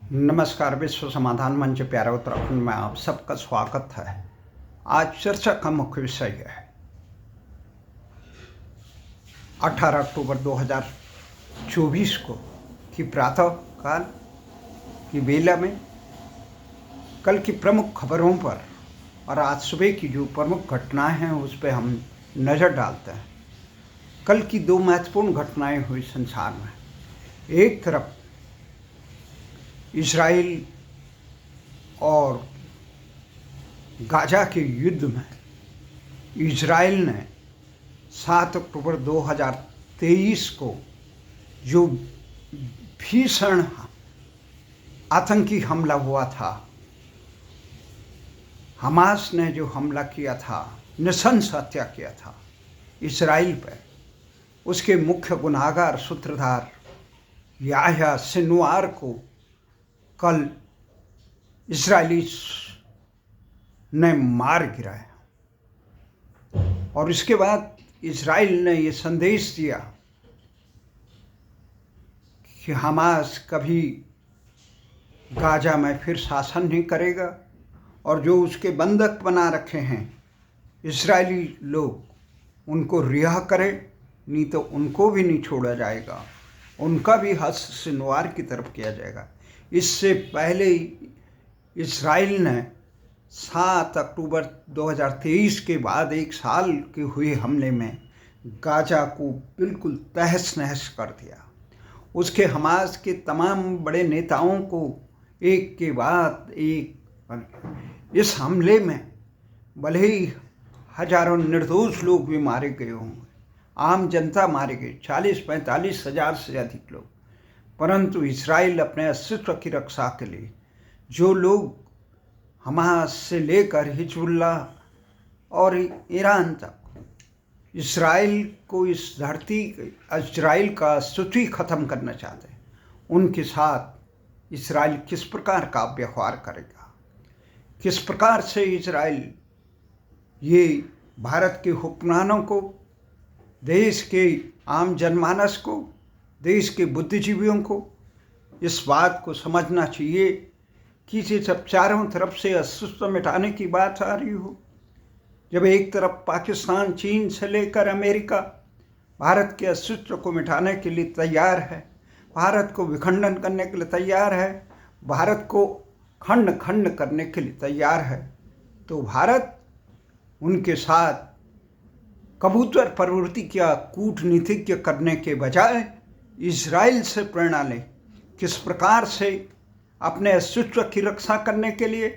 नमस्कार। विश्व समाधान मंच प्यारा उत्तराखंड में आप सबका स्वागत है। आज चर्चा का मुख्य विषय है 18 अक्टूबर 2024 को की प्रातः काल की बेला में कल की प्रमुख खबरों पर और आज सुबह की जो प्रमुख घटनाएं हैं उस पर हम नज़र डालते हैं। कल की दो महत्वपूर्ण घटनाएं हुई संसार में। एक तरफ इजराइल और गाजा के युद्ध में इजराइल ने 7 अक्टूबर 2023 को जो भीषण आतंकी हमला हुआ था, हमास ने जो हमला किया था, नृशंस हत्या किया था इजराइल पर, उसके मुख्य गुनाहगार सूत्रधार याह्या सिनवार को कल इजरायली ने मार गिराया। और इसके बाद इजराइल ने ये संदेश दिया कि हमास कभी गाजा में फिर शासन नहीं करेगा और जो उसके बंधक बना रखे हैं इजरायली लोग, उनको रिहा करे, नहीं तो उनको भी नहीं छोड़ा जाएगा, उनका भी हस्त सिनवार की तरफ किया जाएगा। इससे पहले ही इजराइल ने 7 अक्टूबर 2023 के बाद एक साल के हुए हमले में गाजा को बिल्कुल तहस नहस कर दिया। उसके हमास के तमाम बड़े नेताओं को एक के बाद एक इस हमले में भले ही हजारों निर्दोष लोग भी मारे गए होंगे, आम जनता मारे गए, 40-45 हजार से अधिक लोग, परंतु इजराइल अपने अस्तित्व की रक्षा के लिए जो लोग हमास से लेकर हिजबुल्लाह और ईरान तक इजराइल को इस धरती इजराइल का अस्तित्व खत्म करना चाहते हैं, उनके साथ इजराइल किस प्रकार का व्यवहार करेगा, किस प्रकार से इजराइल ये भारत के हुक्मरानों को, देश के आम जनमानस को, देश के बुद्धिजीवियों को इस बात को समझना चाहिए कि जब चारों तरफ से अस्तित्व मिटाने की बात आ रही हो, जब एक तरफ पाकिस्तान, चीन से लेकर अमेरिका भारत के अस्तित्व को मिटाने के लिए तैयार है, भारत को विखंडन करने के लिए तैयार है, भारत को खंड खंड करने के लिए तैयार है, तो भारत उनके साथ कबूतर प्रवृत्ति क्या कूटनीतिज्ञ करने के बजाय इजराइल से प्रेरणा लें, किस प्रकार से अपने अस्तित्व की रक्षा करने के लिए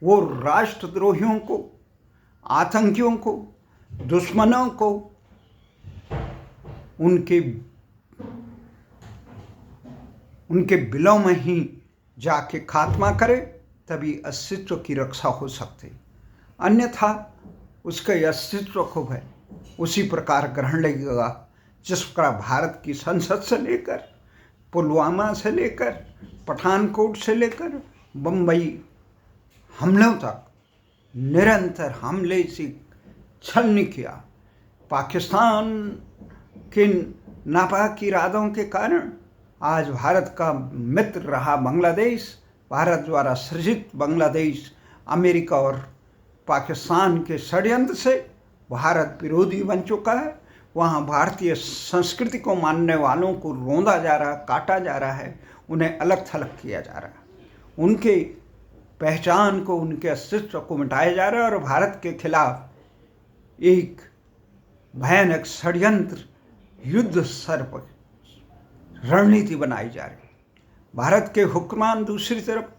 वो राष्ट्रद्रोहियों को, आतंकियों को, दुश्मनों को उनके बिलों में ही जाके खात्मा करे, तभी अस्तित्व की रक्षा हो सकती। अन्यथा उसके अस्तित्व को है उसी प्रकार ग्रहण लगेगा जिस प्रकार भारत की संसद से लेकर, पुलवामा से लेकर, पठानकोट से लेकर बम्बई हमलों तक निरंतर हमले से छलनी किया। पाकिस्तान के नापाक इरादों के कारण आज भारत का मित्र रहा बांग्लादेश, भारत द्वारा सृजित बांग्लादेश अमेरिका और पाकिस्तान के षड्यंत्र से भारत विरोधी बन चुका है। वहाँ भारतीय संस्कृति को मानने वालों को रौंदा जा रहा, काटा जा रहा है, उन्हें अलग थलग किया जा रहा है, उनके पहचान को, उनके अस्तित्व को मिटाया जा रहा है और भारत के खिलाफ एक भयानक षड्यंत्र युद्ध स्तर पर रणनीति बनाई जा रही है। भारत के हुक्मरान दूसरी तरफ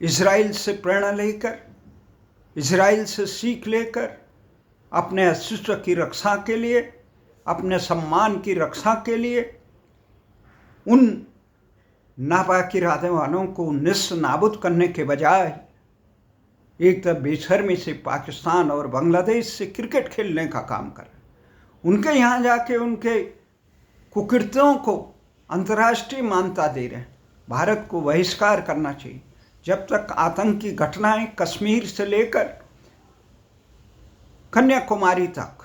इजराइल से प्रेरणा लेकर, इजराइल से सीख लेकर अपने अस्तित्व की रक्षा के लिए, अपने सम्मान की रक्षा के लिए उन नापाक इरादे वालों को निस्स नाबूद करने के बजाय एक तरफ बेशर्मी से पाकिस्तान और बांग्लादेश से क्रिकेट खेलने का काम कर रहे, उनके यहाँ जाके उनके कुकृत्यों को अंतर्राष्ट्रीय मान्यता दे रहे हैं। भारत को बहिष्कार करना चाहिए। जब तक आतंकी घटनाएं कश्मीर से लेकर कन्याकुमारी तक,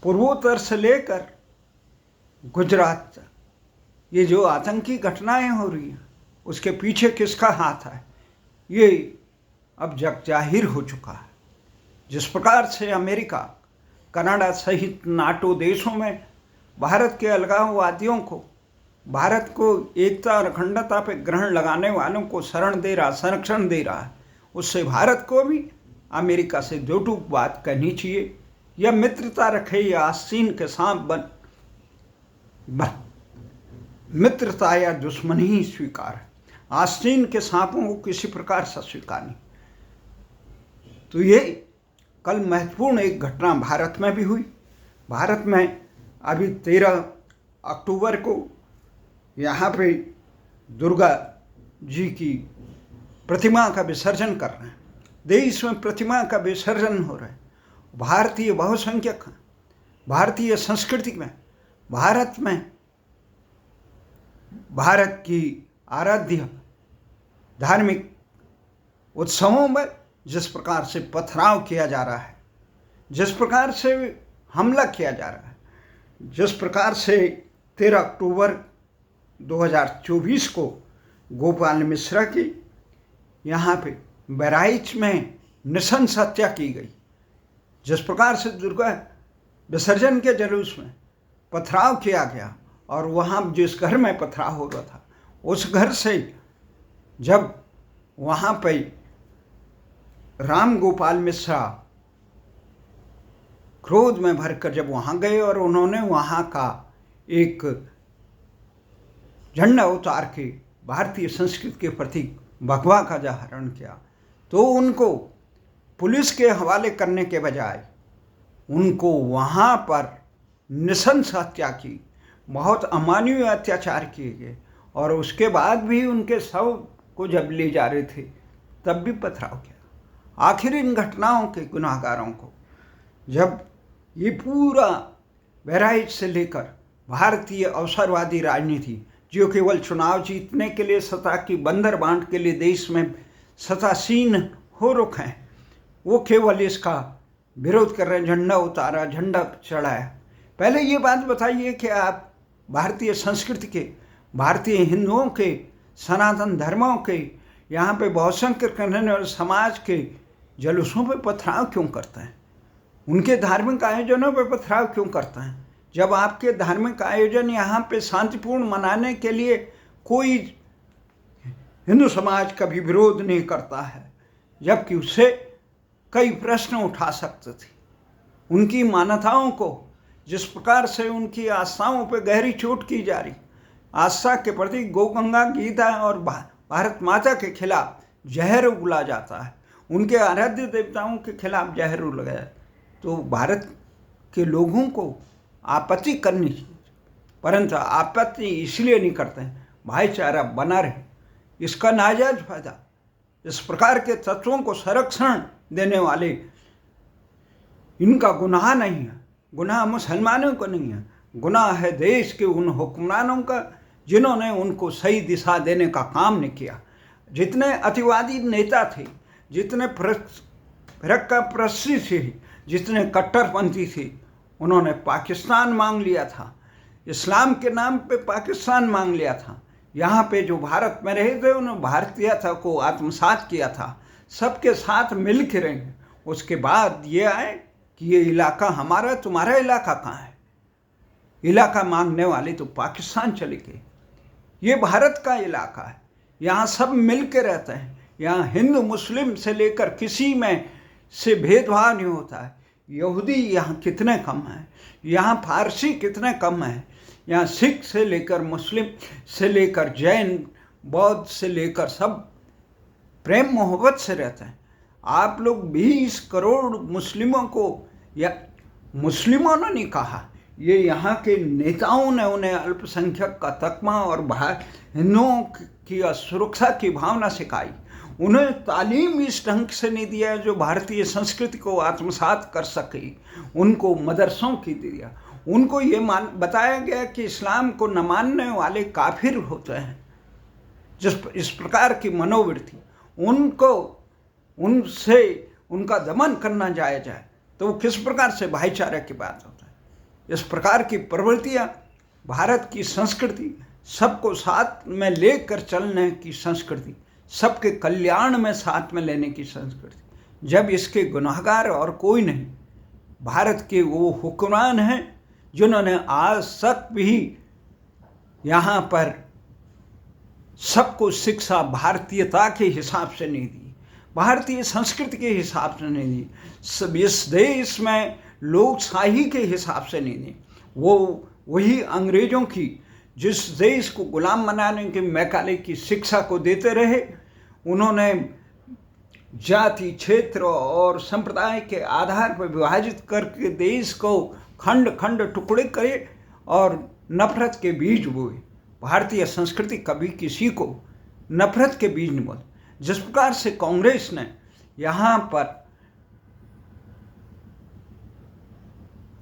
पूर्वोत्तर से लेकर गुजरात तक ये जो आतंकी घटनाएं हो रही हैं उसके पीछे किसका हाथ है, ये अब जग जाहिर हो चुका है। जिस प्रकार से अमेरिका, कनाडा सहित नाटो देशों में भारत के अलगाववादियों को, भारत को एकता और अखंडता पर ग्रहण लगाने वालों को शरण दे रहा, संरक्षण दे रहा है, उससे भारत को भी अमेरिका से दो टूक बात कहनी चाहिए। या मित्रता रखे या आस्तीन के सांप मित्रता या दुश्मनी ही स्वीकार है, आस्तीन के सांपों को किसी प्रकार से स्वीकार नहीं। तो ये कल महत्वपूर्ण एक घटना भारत में भी हुई। भारत में अभी 13 अक्टूबर को यहाँ पे दुर्गा जी की प्रतिमा का विसर्जन कर रहे हैं। देश में प्रतिमा का विसर्जन हो रहा है। भारतीय बहुसंख्यक, भारतीय संस्कृति में, भारत में भारत की आराध्य धार्मिक उत्सवों में जिस प्रकार से पथराव किया जा रहा है, जिस प्रकार से हमला किया जा रहा है, जिस प्रकार से 13 अक्टूबर 2024 को गोपाल मिश्रा की यहाँ पे बहराइच में नृशंस हत्या की गई, जिस प्रकार से दुर्गा विसर्जन के जुलूस में पथराव किया गया, और वहाँ जिस घर में पथराव हो रहा था उस घर से जब वहाँ पे राम गोपाल मिश्रा क्रोध में भरकर जब वहाँ गए और उन्होंने वहाँ का एक झंडा उतार के भारतीय संस्कृति के प्रति भगवा का हरण किया, तो उनको पुलिस के हवाले करने के बजाय उनको वहाँ पर नृशंस हत्या की, बहुत अमानवीय अत्याचार किए गए, और उसके बाद भी उनके शव को जब ले जा रहे थे तब भी पथराव किया। आखिर इन घटनाओं के गुनाहगारों को, जब ये पूरा बहराइच से लेकर भारतीय अवसरवादी राजनीति जो केवल चुनाव जीतने के लिए, सत्ता की बंदर बांट के लिए देश में सत्तासीन हो रखे हैं, वो केवल इसका विरोध कर रहे हैं। झंडा उतारा, झंडा चढ़ाया। पहले ये बात बताइए कि आप भारतीय संस्कृति के, भारतीय हिंदुओं के, सनातन धर्मों के, यहाँ पे बहुसंख्यक रहने वाले समाज के जुलूसों पे पथराव क्यों करते हैं? उनके धार्मिक आयोजनों पे पथराव क्यों करते हैं? जब आपके धार्मिक आयोजन यहाँ पे शांतिपूर्ण मनाने के लिए कोई हिंदू समाज कभी विरोध नहीं करता है, जबकि उससे कई प्रश्न उठा सकते थे। उनकी मान्यताओं को, जिस प्रकार से उनकी आस्थाओं पर गहरी चोट की जा रही, आस्था के प्रति गौ गंगा गीता और भारत माता के खिलाफ जहर उगला जाता है, उनके आराध्य देवताओं के खिलाफ जहर उगला जाता है, तो भारत के लोगों को आपत्ति करनी चाहिए। परंतु आपत्ति इसलिए नहीं करते हैं भाईचारा बना रहे, इसका नाजायज फायदा, इस प्रकार के तत्वों को संरक्षण देने वाले, इनका गुनाह नहीं है। गुनाह मुसलमानों को नहीं है, गुनाह है देश के उन हुक्मरानों का जिन्होंने उनको सही दिशा देने का काम नहीं किया। जितने अतिवादी नेता थे, जितने फिरक्कापरस्ती थे, जितने कट्टरपंथी थे, उन्होंने पाकिस्तान मांग लिया था, इस्लाम के नाम पे पाकिस्तान मांग लिया था। यहाँ पे जो भारत में रहे थे उन्होंने भारतीयता को आत्मसात किया था, सबके साथ मिल के रहेंगे। उसके बाद ये आए कि ये इलाका हमारा, तुम्हारा इलाका कहाँ है? इलाका मांगने वाले तो पाकिस्तान चले गए। ये भारत का इलाका है, यहाँ सब मिल के रहते हैं। यहाँ हिंदू मुस्लिम से लेकर किसी में से भेदभाव नहीं होता है। यहूदी यहाँ कितने कम हैं, यहाँ फारसी कितने कम हैं, यहाँ सिख से लेकर मुस्लिम से लेकर जैन, बौद्ध से लेकर सब प्रेम मोहब्बत से रहते हैं। आप लोग 20 करोड़ मुस्लिमों को, या मुस्लिमों ने नहीं कहा, ये यहाँ के नेताओं ने उन्हें अल्पसंख्यक का तकमा और हिंदुओं की सुरक्षा की भावना सिखाई। उन्हें तालीम इस ढंग से नहीं दिया जो भारतीय संस्कृति को आत्मसात कर सके। उनको मदरसों की दिया, उनको ये बताया गया कि इस्लाम को न मानने वाले काफिर होते हैं। इस प्रकार की मनोवृत्ति, उनको उनसे उनका दमन करना जायज है, तो वो किस प्रकार से भाईचारे की बात होता है? इस प्रकार की प्रवृत्तियाँ भारत की संस्कृति, सबको साथ में लेकर चलने की संस्कृति, सबके कल्याण में साथ में लेने की संस्कृति। जब इसके गुनाहगार और कोई नहीं, भारत के वो हुक्मरान हैं जिन्होंने आज तक भी यहाँ पर सबको शिक्षा भारतीयता के हिसाब से नहीं दी, भारतीय संस्कृति के हिसाब से नहीं दी, सब इस देश में लोकशाही के हिसाब से नहीं दी। वो वही अंग्रेजों की जिस देश को गुलाम बनाने के मैकाले की शिक्षा को देते रहे, उन्होंने जाति, क्षेत्र और संप्रदाय के आधार पर विभाजित करके देश को खंड खंड टुकड़े करे और नफरत के बीज बोए। भारतीय संस्कृति कभी किसी को नफरत के बीज नहीं बोलती। जिस प्रकार से कांग्रेस ने यहाँ पर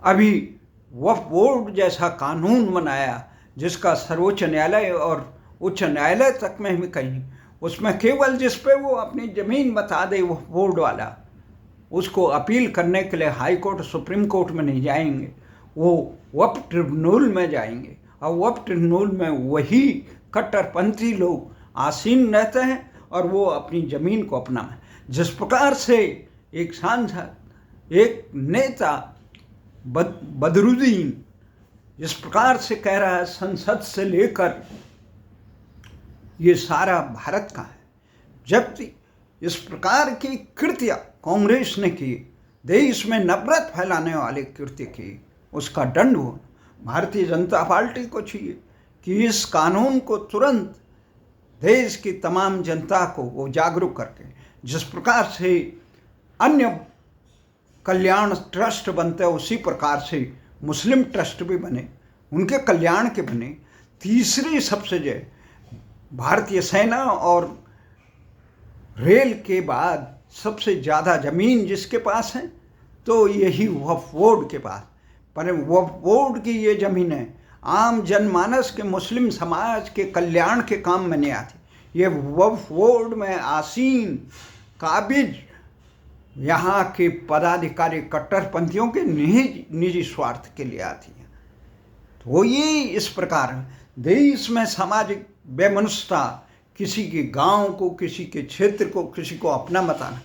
अभी वक्फ बोर्ड जैसा कानून बनाया, जिसका सर्वोच्च न्यायालय और उच्च न्यायालय तक में भी कहीं, उसमें केवल जिस पे वो अपनी ज़मीन बता दे वक्फ बोर्ड वाला, उसको अपील करने के लिए हाई कोर्ट, सुप्रीम कोर्ट में नहीं जाएंगे, वो वक्फ ट्रिब्यूनल में जाएंगे। और वक्फ ट्रिब्यूनल में वही कट्टरपंथी लोग आसीन रहते हैं और वो अपनी ज़मीन को अपना। जिस प्रकार से एक सांसद, एक नेता बदरुद्दीन जिस प्रकार से कह रहा है संसद से लेकर ये सारा भारत का है, जबकि इस प्रकार की कृत्य कांग्रेस ने की, देश में नफरत फैलाने वाले कृत्य की, उसका दंड हो। भारतीय जनता पार्टी को चाहिए कि इस कानून को तुरंत देश की तमाम जनता को वो जागरूक करके, जिस प्रकार से अन्य कल्याण ट्रस्ट बनते हैं उसी प्रकार से मुस्लिम ट्रस्ट भी बने, उनके कल्याण के बने। तीसरी सबसे जो भारतीय सेना और रेल के बाद सबसे ज़्यादा ज़मीन जिसके पास है तो यही वक्फ बोर्ड के पास, पर वक्फ बोर्ड की ये ज़मीनें आम जनमानस के, मुस्लिम समाज के कल्याण के काम में नहीं आती। ये वक्फ बोर्ड में आसीन काबिज यहाँ के पदाधिकारी कट्टरपंथियों के निजी स्वार्थ के लिए आती है। तो ये इस प्रकार देश में सामाजिक बेमनुष्यता, किसी के गांव को, किसी के क्षेत्र को, किसी को अपना बताना,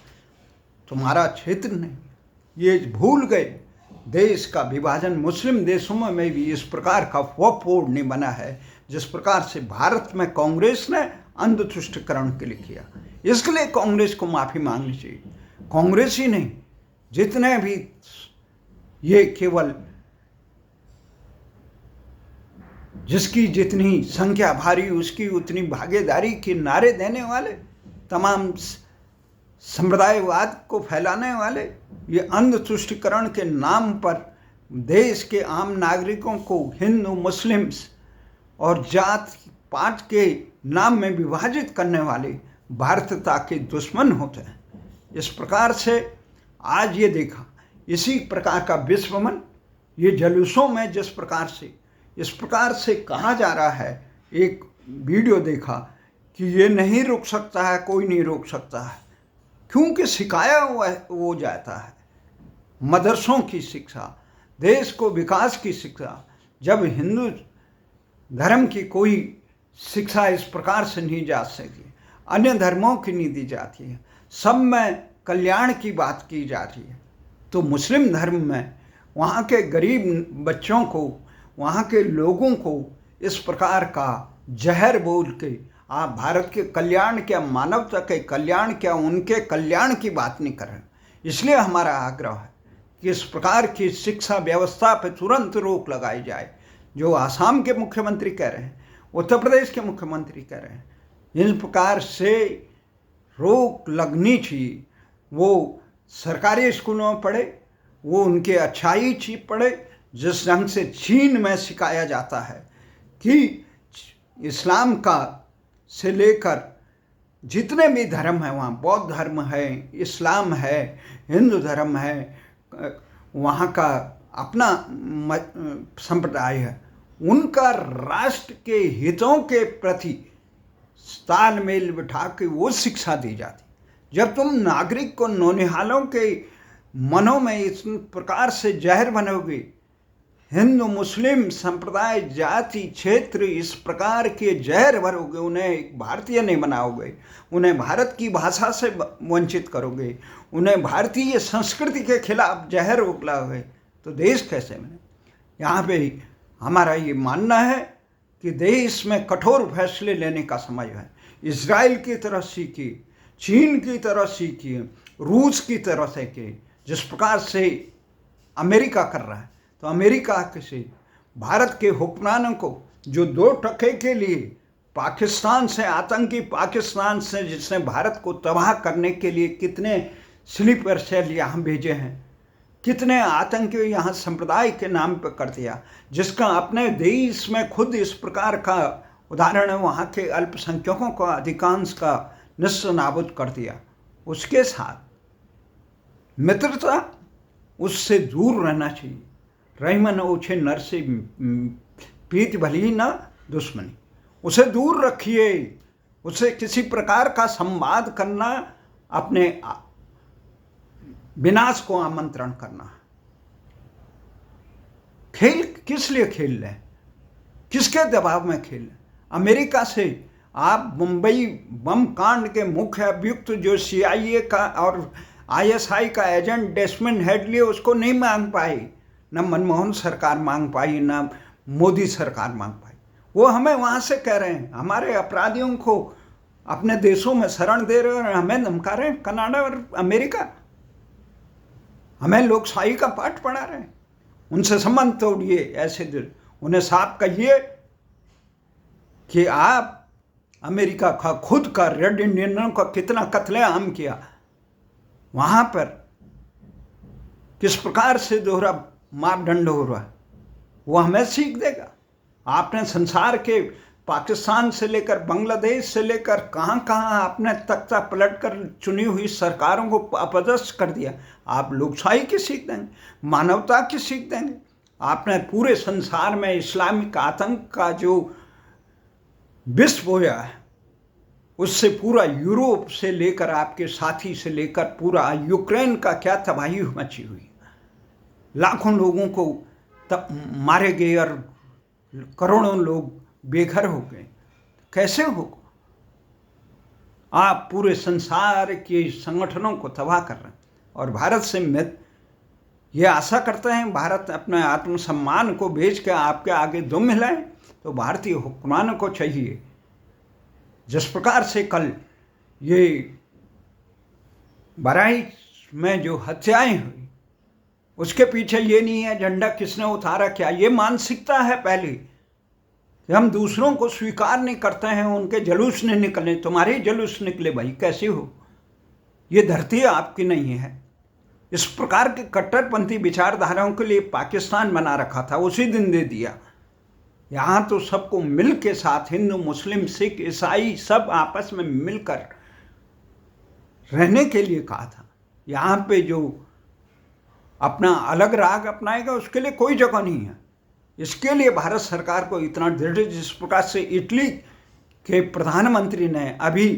तुम्हारा क्षेत्र नहीं, ये भूल गए। देश का विभाजन मुस्लिम देशों में भी इस प्रकार का वक्फ बोर्ड नहीं बना है जिस प्रकार से भारत में कांग्रेस ने अंधतुष्टिकरण के लिए किया। इसलिए कांग्रेस को माफ़ी मांगनी चाहिए। कांग्रेस ही नहीं, जितने भी ये केवल जिसकी जितनी संख्या भारी उसकी उतनी भागीदारी के नारे देने वाले, तमाम संप्रदायवाद को फैलाने वाले, ये अंधतुष्टिकरण के नाम पर देश के आम नागरिकों को हिंदू, मुस्लिम्स और जात पात के नाम में विभाजित करने वाले भारतीयता के दुश्मन होते हैं। इस प्रकार से आज ये देखा, इसी प्रकार का विश्वमन, ये जुलूसों में जिस प्रकार से इस प्रकार से कहा जा रहा है, एक वीडियो देखा कि ये नहीं रुक सकता है, कोई नहीं रोक सकता है, क्योंकि सिखाया हुआ वो जाता है मदरसों की शिक्षा, देश को विकास की शिक्षा। जब हिंदू धर्म की कोई शिक्षा इस प्रकार से नहीं जा सकती, अन्य धर्मों की नहीं दी जाती है, सब में कल्याण की बात की जाती है, तो मुस्लिम धर्म में वहाँ के गरीब बच्चों को, वहाँ के लोगों को इस प्रकार का जहर बोल के आप भारत के कल्याण क्या, मानवता के कल्याण क्या, उनके कल्याण की बात नहीं कर रहे। इसलिए हमारा आग्रह है कि इस प्रकार की शिक्षा व्यवस्था पर तुरंत रोक लगाई जाए। जो आसाम के मुख्यमंत्री कह रहे हैं, उत्तर प्रदेश के मुख्यमंत्री कह रहे हैं, इस प्रकार से रोक लगनी चाहिए। वो सरकारी स्कूलों में पढ़े, वो उनके अच्छाई चीज पढ़े, जिस ढंग से चीन में सिखाया जाता है कि इस्लाम का से लेकर जितने भी धर्म हैं, वहाँ बौद्ध धर्म है, इस्लाम है, हिंदू धर्म है, वहाँ का अपना संप्रदाय है, उनका राष्ट्र के हितों के प्रति तालमेल बिठा के वो शिक्षा दी जाती। जब तुम नागरिक को नौनिहालों के मनों में इस प्रकार से जहर बनोगे, हिंदू मुस्लिम संप्रदाय जाति क्षेत्र इस प्रकार के जहर भरोगे, उन्हें एक भारतीय नहीं बनाओगे, उन्हें भारत की भाषा से वंचित करोगे, उन्हें भारतीय संस्कृति के खिलाफ जहर उगलाओगे, तो देश कैसे बने। यहाँ पे हमारा ये मानना है कि देश में कठोर फैसले लेने का समय है। इजराइल की तरह सीखिए, चीन की तरह सीखिए, रूस की तरह सीखिए, जिस प्रकार से अमेरिका कर रहा है। तो अमेरिका से भारत के हुक्मरानों को जो 2 टके के लिए पाकिस्तान से, आतंकी पाकिस्तान से, जिसने भारत को तबाह करने के लिए कितने स्लीपर सेल यहाँ भेजे हैं, कितने आतंकी यहाँ संप्रदाय के नाम पर कर दिया, जिसका अपने देश में खुद इस प्रकार का उदाहरण है, वहाँ के अल्पसंख्यकों का अधिकांश का निस्स नाबूद कर दिया। उसके साथ मित्रता, उससे दूर रहना चाहिए। रहीमन ओछे नर से प्रीति भली ना दुश्मनी, उसे दूर रखिए। उसे किसी प्रकार का संवाद करना अपने विनाश को आमंत्रण करना। खेल किस लिए खेल रहे हैं, किसके दबाव में खेल रहे हैं। अमेरिका से आप मुंबई बम कांड के मुख्य अभियुक्त जो CIA का और ISI का एजेंट डेस्मंड हेडली, उसको नहीं मांग पाए, न मनमोहन सरकार मांग पाई, न मोदी सरकार मांग पाई। वो हमें वहाँ से कह रहे हैं हमारे अपराधियों को अपने देशों में शरण दे रहे हैं और हमें धमका रहे हैं। कनाडा और अमेरिका हमें लोकशाही का पाठ पढ़ा रहे हैं। उनसे संबंध तोड़िए। ऐसे दिल उन्हें साफ कहिए कि आप अमेरिका का खुद का रेड इंडियनों का कितना कत्लेआम किया, वहाँ पर किस प्रकार से दोहरा मापदंड हो रहा है, वो हमें सीख देगा। आपने संसार के पाकिस्तान से लेकर बांग्लादेश से लेकर कहाँ कहाँ आपने तख्ता पलट कर चुनी हुई सरकारों को अपदस्थ कर दिया। आप लोकशाही की सीख देंगे, मानवता की सीख देंगे। आपने पूरे संसार में इस्लामिक आतंक का जो विष बोया है, उससे पूरा यूरोप से लेकर आपके साथी से लेकर पूरा यूक्रेन का क्या तबाही मची हुई। लाखों लोगों को तब मारे गए और करोड़ों लोग बेघर हो गए। कैसे होगा? आप पूरे संसार के संगठनों को तबाह कर रहे हैं और भारत से ये आशा करते हैं भारत अपने आत्मसम्मान को बेच के आपके आगे दुम हिलाए। तो भारतीय हुक्मरानों को चाहिए, जिस प्रकार से कल ये बहराइच में जो हत्याएं हुई, उसके पीछे ये नहीं है झंडा किसने उतारा क्या, ये मानसिकता है पहले कि हम दूसरों को स्वीकार नहीं करते हैं, उनके जुलूस नहीं निकले, तुम्हारे जुलूस निकले भाई, कैसे हो? ये धरती आपकी नहीं है। इस प्रकार के कट्टरपंथी विचारधाराओं के लिए पाकिस्तान बना रखा था, उसी दिन दे दिया। यहाँ तो सबको मिल के साथ, हिंदू मुस्लिम सिख ईसाई सब आपस में मिलकर रहने के लिए कहा था। यहाँ पे जो अपना अलग राग अपनाएगा उसके लिए कोई जगह नहीं है। इसके लिए भारत सरकार को इतना दृढ़, जिस प्रकार से इटली के प्रधानमंत्री ने अभी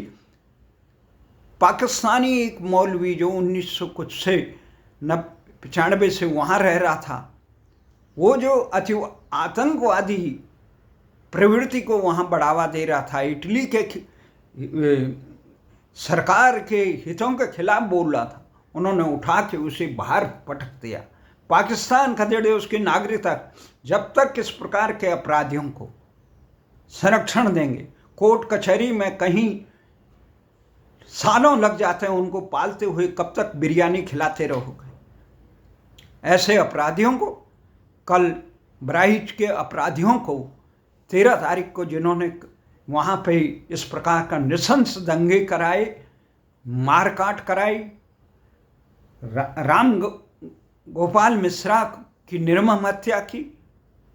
पाकिस्तानी एक मौलवी जो 1900 कुछ से 95 से वहाँ रह रहा था, वो जो अति आतंकवादी प्रवृत्ति को वहाँ बढ़ावा दे रहा था, इटली के सरकार के हितों के खिलाफ बोल रहा था, उन्होंने उठा के उसे बाहर पटक दिया। पाकिस्तान खदेड़े उसकी नागरिकता। जब तक इस प्रकार के अपराधियों को संरक्षण देंगे, कोर्ट कचहरी में कहीं सालों लग जाते हैं उनको पालते हुए, कब तक बिरयानी खिलाते रहोगे? ऐसे अपराधियों को, कल बहराइच के अपराधियों को 13 तारीख को जिन्होंने वहाँ पे इस प्रकार का नृशंस दंगे कराए, मारकाट कराई, राम गोपाल मिश्रा की निर्मम हत्या की,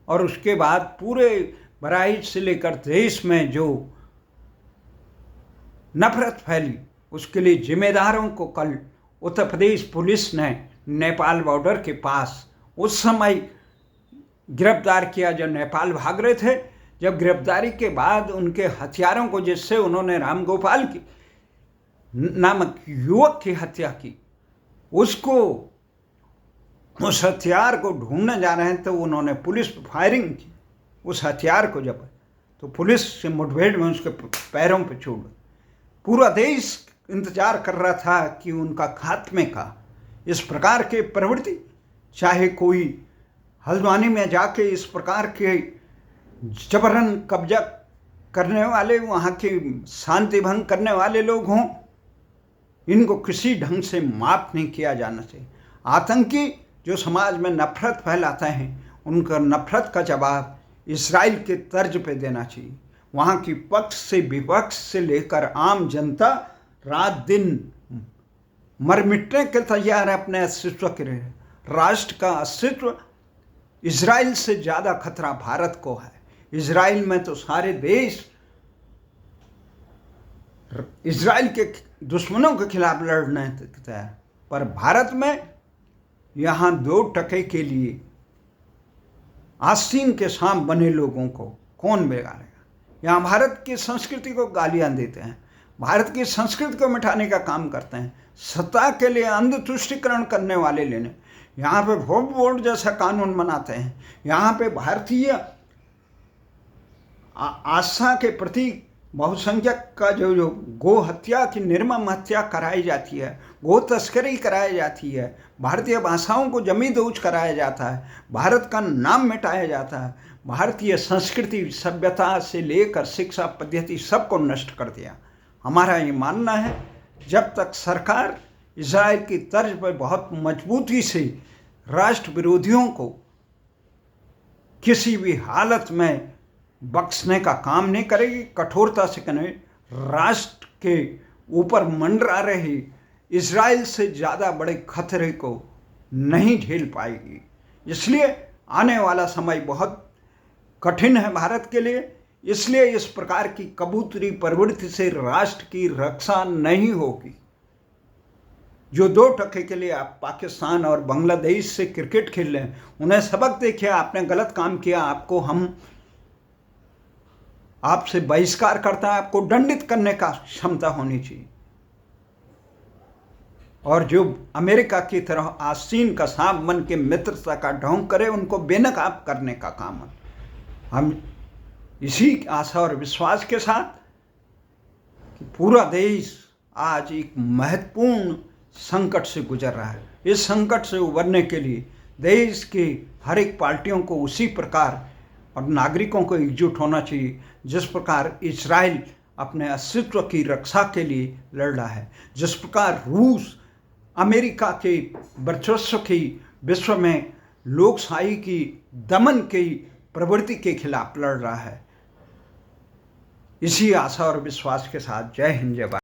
और उसके बाद पूरे बहराइच से लेकर देश में जो नफरत फैली, उसके लिए जिम्मेदारों को कल उत्तर प्रदेश पुलिस ने नेपाल बॉर्डर के पास उस समय गिरफ्तार किया जब नेपाल भाग रहे थे। जब गिरफ्तारी के बाद उनके हथियारों को, जिससे उन्होंने राम गोपाल की नामक युवक की हत्या की, उसको उस हथियार को ढूंढने जा रहे हैं तो उन्होंने पुलिस पर फायरिंग की उस हथियार को, जब तो पुलिस से मुठभेड़ में उसके पैरों पे चोट। पूरा देश इंतजार कर रहा था कि उनका खात्मे का। इस प्रकार के प्रवृत्ति, चाहे कोई हल्द्वानी में जाके इस प्रकार के जबरन कब्जा करने वाले, वहाँ की शांति भंग करने वाले लोग हों, इनको किसी ढंग से माफ नहीं किया जाना चाहिए। आतंकी जो समाज में नफरत फैलाते हैं, उनका नफरत का जवाब इजराइल के तर्ज पे देना चाहिए। वहाँ की पक्ष से विपक्ष से लेकर आम जनता रात दिन मर मिटने के तैयार है अपने अस्तित्व के लिए। राष्ट्र का अस्तित्व इजराइल से ज़्यादा खतरा भारत को है। इजराइल में तो सारे देश इजराइल के दुश्मनों के खिलाफ लड़ने तैयार, पर भारत में यहाँ 2 टके के लिए आस्तीन के सांप बने लोगों को कौन बिगाड़ेगा। यहाँ भारत की संस्कृति को गालियाँ देते हैं, भारत की संस्कृति को मिटाने का काम करते हैं, सत्ता के लिए अंध तुष्टिकरण करने वाले लेने। यहाँ पे वक्फ बोर्ड जैसा कानून बनाते हैं, यहाँ पे भारतीय आस्था के प्रति बहुसंख्यक का जो गो हत्या की निर्मम हत्या कराई जाती है, गो तस्करी कराई जाती है, भारतीय भाषाओं को जमींदोज कराया जाता है, भारत का नाम मिटाया जाता है, भारतीय संस्कृति सभ्यता से लेकर शिक्षा पद्धति सबको नष्ट कर दिया। हमारा ये मानना है, जब तक सरकार इजराइल की तर्ज पर बहुत मजबूती से राष्ट्र विरोधियों को किसी भी हालत में बख्शने का काम नहीं करेगी, कठोरता से करें, राष्ट्र के ऊपर मंडरा रहे इजराइल से ज़्यादा बड़े खतरे को नहीं झेल पाएगी। इसलिए आने वाला समय बहुत कठिन है भारत के लिए। इसलिए इस प्रकार की कबूतरी प्रवृत्ति से राष्ट्र की रक्षा नहीं होगी। जो 2 टके के लिए आप पाकिस्तान और बांग्लादेश से क्रिकेट खेल रहे हैं, उन्हें सबक देखिए, आपने गलत काम किया, आपको हम आपसे बहिष्कार करता है, आपको दंडित करने का क्षमता होनी चाहिए। और जो अमेरिका की तरह आस्तीन का सांप बन के मित्रता का ढोंग करे, उनको बेनकाब करने का काम है। हम इसी आशा और विश्वास के साथ कि पूरा देश आज एक महत्वपूर्ण संकट से गुजर रहा है, इस संकट से उबरने के लिए देश के हर एक पार्टियों को उसी प्रकार और नागरिकों को एकजुट होना चाहिए जिस प्रकार इजराइल अपने अस्तित्व की रक्षा के लिए लड़ रहा है, जिस प्रकार रूस अमेरिका के वर्चस्व की विश्व में लोकशाही की दमन की प्रवृत्ति के खिलाफ लड़ रहा है। इसी आशा और विश्वास के साथ जय हिंद, जय भारत।